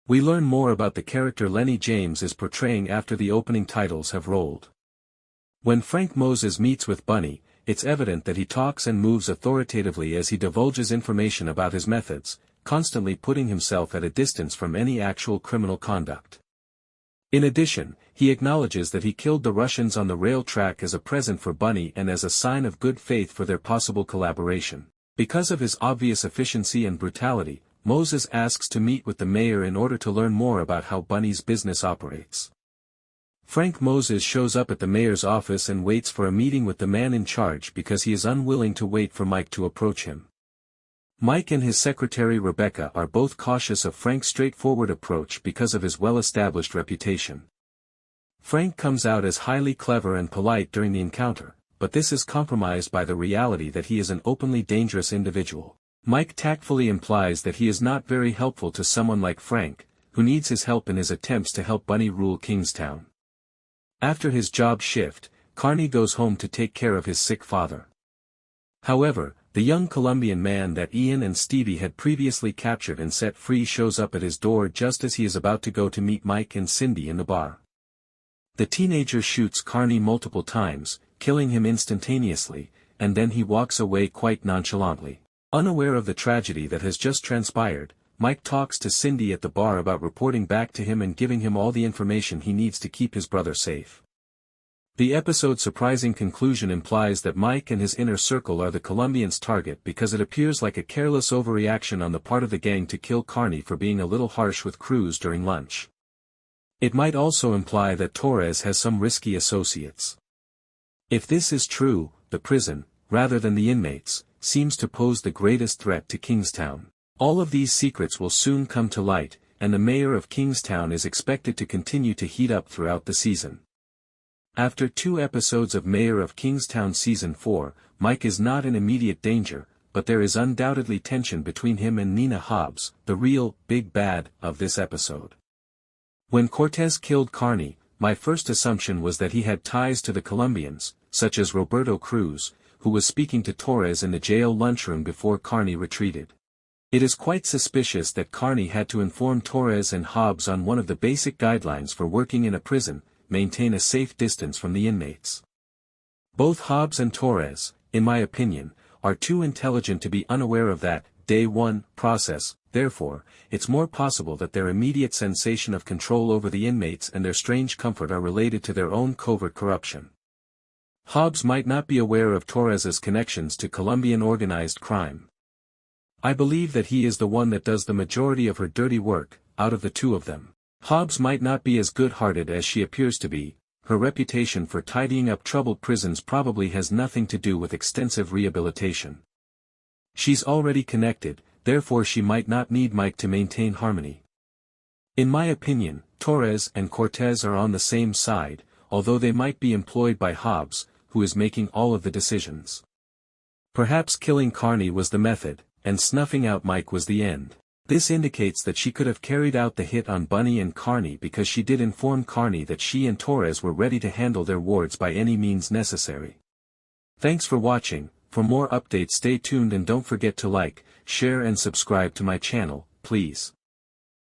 We learn more about the character Lennie James is portraying after the opening titles have rolled. When Frank Moses meets with Bunny, it's evident that he talks and moves authoritatively as he divulges information about his methods, constantly putting himself at a distance from any actual criminal conduct. In addition, he acknowledges that he killed the Russians on the rail track as a present for Bunny and as a sign of good faith for their possible collaboration. Because of his obvious efficiency and brutality, Moses asks to meet with the mayor in order to learn more about how Bunny's business operates. Frank Moses shows up at the mayor's office and waits for a meeting with the man in charge because he is unwilling to wait for Mike to approach him. Mike and his secretary Rebecca are both cautious of Frank's straightforward approach because of his well-established reputation. Frank comes out as highly clever and polite during the encounter, but this is compromised by the reality that he is an openly dangerous individual. Mike tactfully implies that he is not very helpful to someone like Frank, who needs his help in his attempts to help Bunny rule Kingstown. After his job shift, Carney goes home to take care of his sick father. However, the young Colombian man that Ian and Stevie had previously captured and set free shows up at his door just as he is about to go to meet Mike and Cindy in the bar. The teenager shoots Carney multiple times, killing him instantaneously, and then he walks away quite nonchalantly. Unaware of the tragedy that has just transpired, Mike talks to Cindy at the bar about reporting back to him and giving him all the information he needs to keep his brother safe. The episode's surprising conclusion implies that Mike and his inner circle are the Colombians' target because it appears like a careless overreaction on the part of the gang to kill Carney for being a little harsh with Cruz during lunch. It might also imply that Torres has some risky associates. If this is true, the prison, rather than the inmates, seems to pose the greatest threat to Kingstown. All of these secrets will soon come to light, and the mayor of Kingstown is expected to continue to heat up throughout the season. After 2 episodes of Mayor of Kingstown Season 4, Mike is not in immediate danger, but there is undoubtedly tension between him and Nina Hobbs, the real, big bad, of this episode. When Cortez killed Carney, my first assumption was that he had ties to the Colombians, such as Roberto Cruz, who was speaking to Torres in the jail lunchroom before Carney retreated. It is quite suspicious that Carney had to inform Torres and Hobbs on one of the basic guidelines for working in a prison: maintain a safe distance from the inmates. Both Hobbs and Torres, in my opinion, are too intelligent to be unaware of that day one process. Therefore, it's more possible that their immediate sensation of control over the inmates and their strange comfort are related to their own covert corruption. Hobbs might not be aware of Torres's connections to Colombian organized crime. I believe that he is the one that does the majority of her dirty work, out of the 2 of them. Hobbs might not be as good-hearted as she appears to be. Her reputation for tidying up troubled prisons probably has nothing to do with extensive rehabilitation. She's already connected, therefore she might not need Mike to maintain harmony. In my opinion, Torres and Cortez are on the same side, although they might be employed by Hobbs, who is making all of the decisions. Perhaps killing Carney was the method, and snuffing out Mike was the end. This indicates that she could have carried out the hit on Bunny and Carney because she did inform Carney that she and Torres were ready to handle their wards by any means necessary. Thanks for watching. For more updates stay tuned and don't forget to like, share and subscribe to my channel, please.